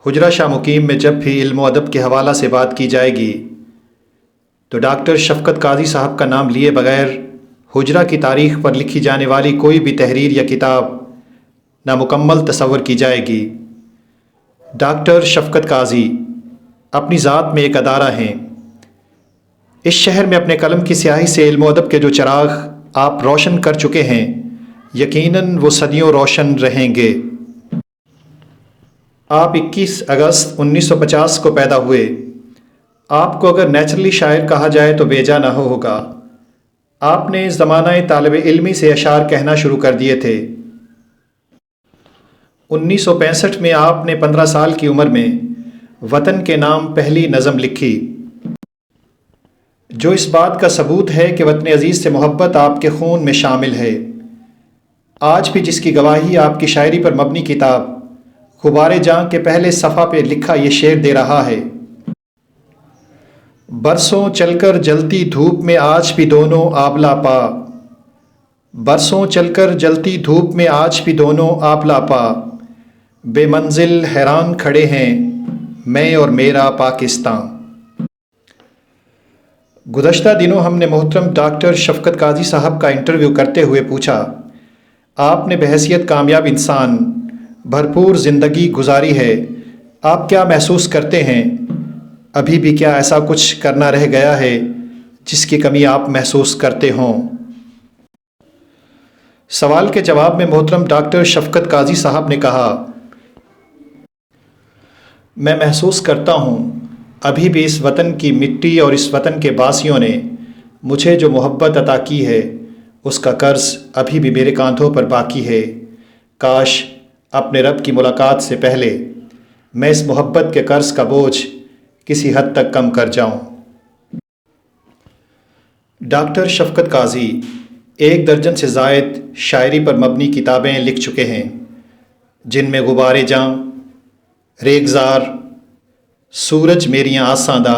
حجرہ شاہ مقیم میں جب بھی علم و ادب کے حوالہ سے بات کی جائے گی تو ڈاکٹر شفقت قاضی صاحب کا نام لیے بغیر حجرہ کی تاریخ پر لکھی جانے والی کوئی بھی تحریر یا کتاب نامکمل تصور کی جائے گی۔ ڈاکٹر شفقت قاضی اپنی ذات میں ایک ادارہ ہیں۔ اس شہر میں اپنے قلم کی سیاہی سے علم و ادب کے جو چراغ آپ روشن کر چکے ہیں، یقیناً وہ صدیوں روشن رہیں گے۔ آپ 21 اگست 1950 کو پیدا ہوئے۔ آپ کو اگر نیچرلی شاعر کہا جائے تو بیجا نہ ہوگا۔ آپ نے زمانہ طالب علمی سے اشعار کہنا شروع کر دیے تھے۔ 1965 میں آپ نے 15 سال کی عمر میں وطن کے نام پہلی نظم لکھی، جو اس بات کا ثبوت ہے کہ وطن عزیز سے محبت آپ کے خون میں شامل ہے۔ آج بھی جس کی گواہی آپ کی شاعری پر مبنی کتاب غبار جاں کے پہلے صفحہ پہ لکھا یہ شعر دے رہا ہے: برسوں چل کر جلتی دھوپ میں آج بھی دونوں آبلا پا، برسوں چل کر جلتی دھوپ میں آج بھی دونوں آبلا پا، بے منزل حیران کھڑے ہیں میں اور میرا پاکستان۔ گزشتہ دنوں ہم نے محترم ڈاکٹر شفقت قاضی صاحب کا انٹرویو کرتے ہوئے پوچھا، آپ نے بحیثیت کامیاب انسان بھرپور زندگی گزاری ہے، آپ کیا محسوس کرتے ہیں؟ ابھی بھی کیا ایسا کچھ کرنا رہ گیا ہے جس کی کمی آپ محسوس کرتے ہوں؟ سوال کے جواب میں محترم ڈاکٹر شفقت قاضی صاحب نے کہا، میں محسوس کرتا ہوں ابھی بھی اس وطن کی مٹی اور اس وطن کے باسیوں نے مجھے جو محبت عطا کی ہے اس کا قرض ابھی بھی میرے کاندھوں پر باقی ہے۔ کاش اپنے رب کی ملاقات سے پہلے میں اس محبت کے قرض کا بوجھ کسی حد تک کم کر جاؤں۔ ڈاکٹر شفقت قاضی 1 درجن سے زائد شاعری پر مبنی کتابیں لکھ چکے ہیں، جن میں غبار جاں، ریگزار، سورج میریاں آساں دا،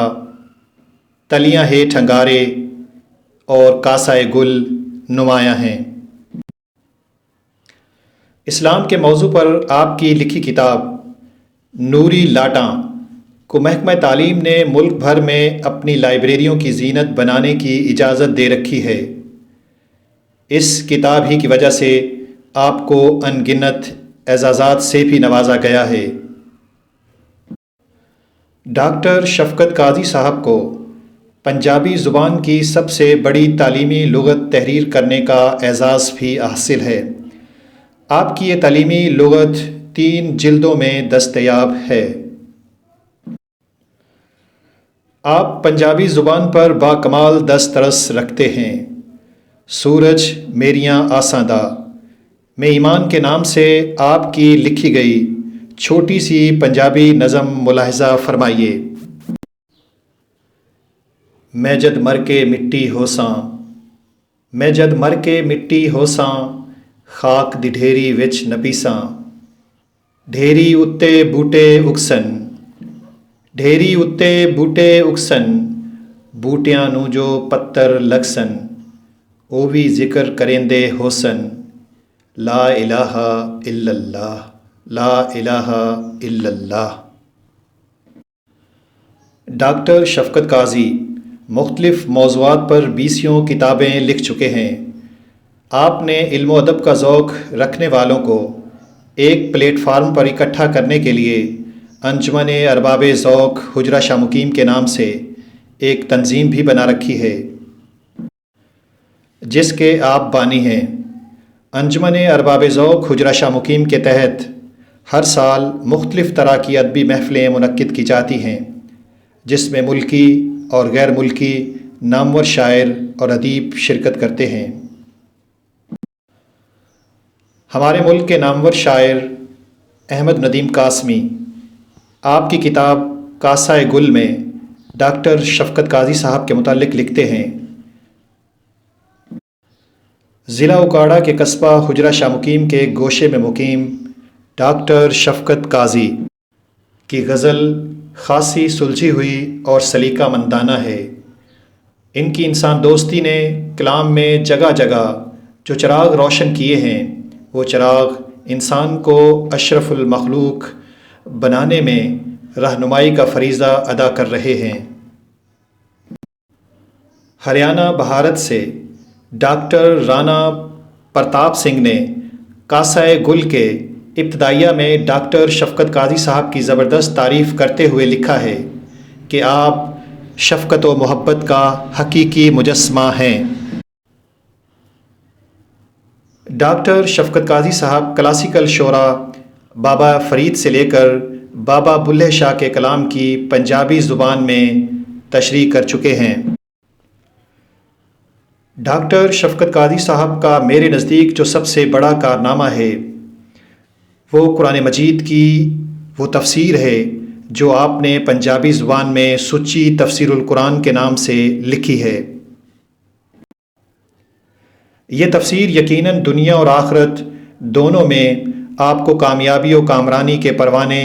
تلیاں ہیٹھ انگارے اور کاسائے گل نمایاں ہیں۔ اسلام کے موضوع پر آپ کی لکھی کتاب نوری لاٹاں کو محکمہ تعلیم نے ملک بھر میں اپنی لائبریریوں کی زینت بنانے کی اجازت دے رکھی ہے۔ اس کتاب ہی کی وجہ سے آپ کو ان گنت اعزازات سے بھی نوازا گیا ہے۔ ڈاکٹر شفقت قاضی صاحب کو پنجابی زبان کی سب سے بڑی تعلیمی لغت تحریر کرنے کا اعزاز بھی حاصل ہے۔ آپ کی یہ تعلیمی لغت 3 جلدوں میں دستیاب ہے۔ آپ پنجابی زبان پر باکمال دسترس رکھتے ہیں۔ سورج میریاں آساں دا میں ایمان کے نام سے آپ کی لکھی گئی چھوٹی سی پنجابی نظم ملاحظہ فرمائیے۔ میں جد مر کے مٹی ہوساں، میں جد مر کے مٹی ہوساں، خاک دی ڈھیری وچ نپیساں، ڈھیری اُتے بوٹے اگسن، ڈھیری اُتے بوٹے اگسن، بوٹیاں نوں جو پتر لگسن، او بھی ذکر کریندے ہوسن، لا الہ الا اللہ، لا الہ الا اللہ۔ ڈاکٹر شفقت قاضی مختلف موضوعات پر 20 کتابیں لکھ چکے ہیں۔ آپ نے علم و ادب کا ذوق رکھنے والوں کو ایک پلیٹ فارم پر اکٹھا کرنے کے لیے انجمن ارباب ذوق حجرہ شاہ مقیم کے نام سے ایک تنظیم بھی بنا رکھی ہے، جس کے آپ بانی ہیں۔ انجمن ارباب ذوق حجرہ شاہ مقیم کے تحت ہر سال مختلف طرح کی ادبی محفلیں منعقد کی جاتی ہیں، جس میں ملکی اور غیر ملکی نامور شاعر اور ادیب شرکت کرتے ہیں۔ ہمارے ملک کے نامور شاعر احمد ندیم قاسمی آپ کی کتاب کاسائے گل میں ڈاکٹر شفقت قاضی صاحب کے متعلق لکھتے ہیں، ضلع اکاڑہ کے قصبہ حجرہ شاہ مقیم کے ایک گوشے میں مقیم ڈاکٹر شفقت قاضی کی غزل خاصی سلجھی ہوئی اور سلیقہ مندانہ ہے۔ ان کی انسان دوستی نے کلام میں جگہ جگہ جو چراغ روشن کیے ہیں، وہ چراغ انسان کو اشرف المخلوق بنانے میں رہنمائی کا فریضہ ادا کر رہے ہیں۔ ہریانہ بھارت سے ڈاکٹر رانا پرتاپ سنگھ نے کاسائے گل کے ابتدائیہ میں ڈاکٹر شفقت قاضی صاحب کی زبردست تعریف کرتے ہوئے لکھا ہے کہ آپ شفقت و محبت کا حقیقی مجسمہ ہیں۔ ڈاکٹر شفقت قاضی صاحب کلاسیکل شعراء بابا فرید سے لے کر بابا بلے شاہ کے کلام کی پنجابی زبان میں تشریح کر چکے ہیں۔ ڈاکٹر شفقت قاضی صاحب کا میرے نزدیک جو سب سے بڑا کارنامہ ہے وہ قرآن مجید کی وہ تفسیر ہے جو آپ نے پنجابی زبان میں سچی تفسیر القرآن کے نام سے لکھی ہے۔ یہ تفسیر یقیناً دنیا اور آخرت دونوں میں آپ کو کامیابی و کامرانی کے پروانے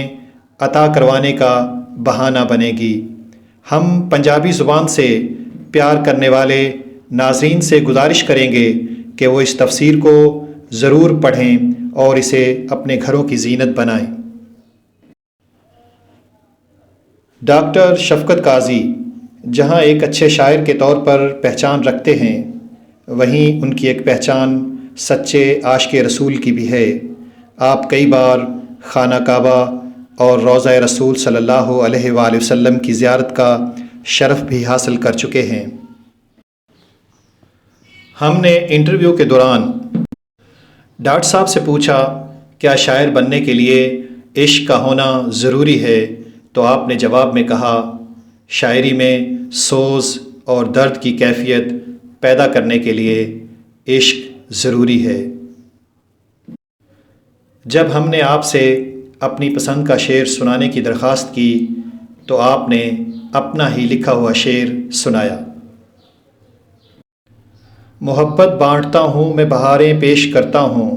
عطا کروانے کا بہانہ بنے گی۔ ہم پنجابی زبان سے پیار کرنے والے ناظرین سے گزارش کریں گے کہ وہ اس تفسیر کو ضرور پڑھیں اور اسے اپنے گھروں کی زینت بنائیں۔ ڈاکٹر شفقت قاضی جہاں ایک اچھے شاعر کے طور پر پہچان رکھتے ہیں، وہیں ان کی ایک پہچان سچے عاشق رسول کی بھی ہے۔ آپ کئی بار خانہ کعبہ اور روضہ رسول صلی اللہ علیہ وآلہ وسلم کی زیارت کا شرف بھی حاصل کر چکے ہیں۔ ہم نے انٹرویو کے دوران ڈاکٹر صاحب سے پوچھا کیا شاعر بننے کے لیے عشق کا ہونا ضروری ہے، تو آپ نے جواب میں کہا شاعری میں سوز اور درد کی کیفیت پیدا کرنے کے لیے عشق ضروری ہے۔ جب ہم نے آپ سے اپنی پسند کا شعر سنانے کی درخواست کی تو آپ نے اپنا ہی لکھا ہوا شعر سنایا۔ محبت بانٹتا ہوں میں بہاریں پیش کرتا ہوں،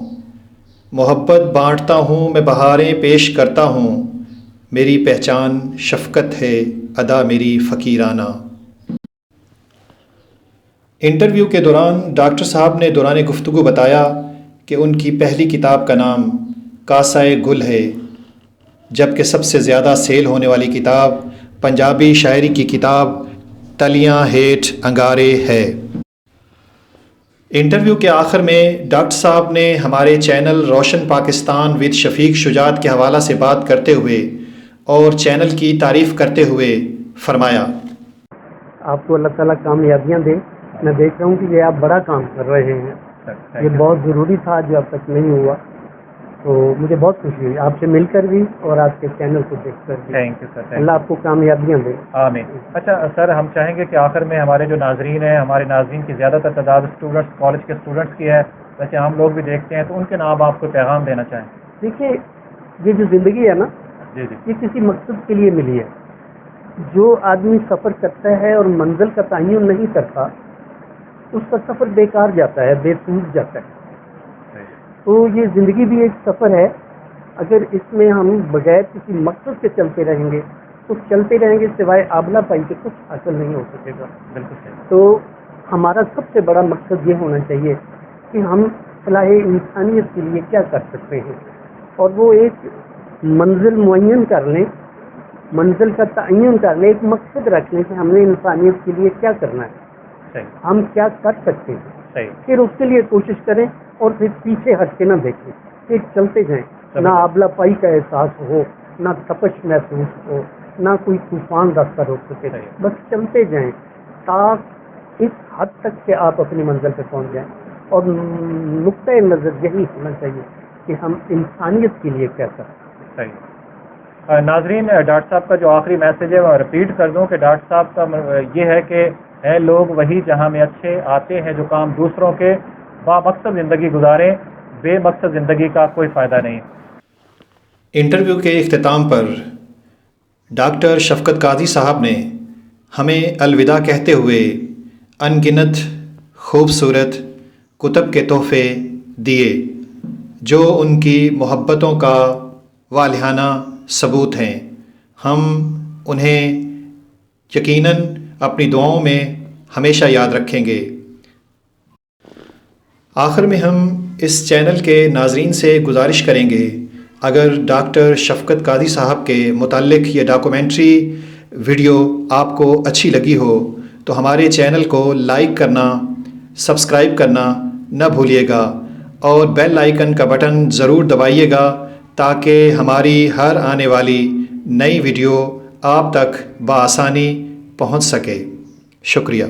محبت بانٹتا ہوں میں بہاریں پیش کرتا ہوں، میری پہچان شفقت ہے ادا میری فقیرانہ۔ انٹرویو کے دوران ڈاکٹر صاحب نے دوران گفتگو بتایا کہ ان کی پہلی کتاب کا نام کاسائے گل ہے، جبکہ سب سے زیادہ سیل ہونے والی کتاب پنجابی شاعری کی کتاب تلیاں ہیٹھ انگارے ہے۔ انٹرویو کے آخر میں ڈاکٹر صاحب نے ہمارے چینل روشن پاکستان ود شفیق شجاعت کے حوالہ سے بات کرتے ہوئے اور چینل کی تعریف کرتے ہوئے فرمایا، آپ کو اللہ تعالیٰ کامیابیاں دے۔ میں دیکھ رہا ہوں کہ یہ آپ بڑا کام کر رہے ہیں، یہ بہت ضروری تھا جو اب تک نہیں ہوا، تو مجھے بہت خوشی ہوئی آپ سے مل کر بھی اور آپ کے چینل کو دیکھ کر بھی۔ تھینک یو سر، اللہ آپ کو کامیابیاں دے۔ آمین۔ اچھا سر، ہم چاہیں گے کہ آخر میں ہمارے جو ناظرین ہیں، ہمارے ناظرین کی زیادہ تر تعداد اسٹوڈنٹس، کالج کے اسٹوڈنٹس کی ہے، ویسے ہم لوگ بھی دیکھتے ہیں، تو ان کے نام آپ کو پیغام دینا چاہیں۔ دیکھیے، یہ جو زندگی ہے نا، جی جی یہ کسی مقصد کے لیے ملی ہے۔ جو آدمی سفر کرتا ہے اور منزل کا تعین نہیں کرتا، اس کا سفر بیکار جاتا ہے، بے سود جاتا ہے۔ تو یہ زندگی بھی ایک سفر ہے، اگر اس میں ہم بغیر کسی مقصد کے چلتے رہیں گے تو چلتے رہیں گے سوائے آبلہ پائی کے کچھ حاصل نہیں ہو سکے گا۔ بالکل صحیح۔ تو ہمارا سب سے بڑا مقصد یہ ہونا چاہیے کہ ہم فلاح انسانیت کے لیے کیا کر سکتے ہیں، اور وہ ایک منزل معین کر لیں، منزل کا تعین کر لیں، ایک مقصد رکھ لیں کہ ہم نے انسانیت کے لیے کیا کرنا ہے، صحیح ہم کیا کر سکتے ہیں، صحیح۔ پھر اس کے لیے کوشش کریں اور پھر پیچھے ہٹ کے نہ دیکھیں، پھر چلتے جائیں، نہ آبلہ پائی کا احساس ہو، نہ تپش محسوس ہو، نہ کوئی طوفان راستہ روک سکے، بس چلتے جائیں تاکہ اس حد تک کہ آپ اپنی منزل پہ پہنچ جائیں۔ اور نقطۂ نظر یہی ہونا چاہیے کہ ہم انسانیت کے لیے کیا کریں۔ صحیح۔ ناظرین، ڈاکٹر صاحب کا جو آخری میسیج ہے وہ رپیٹ کر دوں کہ ڈاکٹر صاحب کا یہ ہے کہ اے لوگ وہی جہاں میں اچھے آتے ہیں جو کام دوسروں کے با مقصد زندگی گزاریں، بے مقصد زندگی کا کوئی فائدہ نہیں۔ انٹرویو کے اختتام پر ڈاکٹر شفقت قاضی صاحب نے ہمیں الوداع کہتے ہوئے ان گنت خوبصورت کتب کے تحفے دیے جو ان کی محبتوں کا والہانہ ثبوت ہیں۔ ہم انہیں یقیناً اپنی دعاؤں میں ہمیشہ یاد رکھیں گے۔ آخر میں ہم اس چینل کے ناظرین سے گزارش کریں گے اگر ڈاکٹر شفقت قاضی صاحب کے متعلق یہ ڈاکومنٹری ویڈیو آپ کو اچھی لگی ہو تو ہمارے چینل کو لائک کرنا، سبسکرائب کرنا نہ بھولیے گا اور بیل آئیکن کا بٹن ضرور دبائیے گا تاکہ ہماری ہر آنے والی نئی ویڈیو آپ تک بآسانی پہنچ سکے۔ شکریہ۔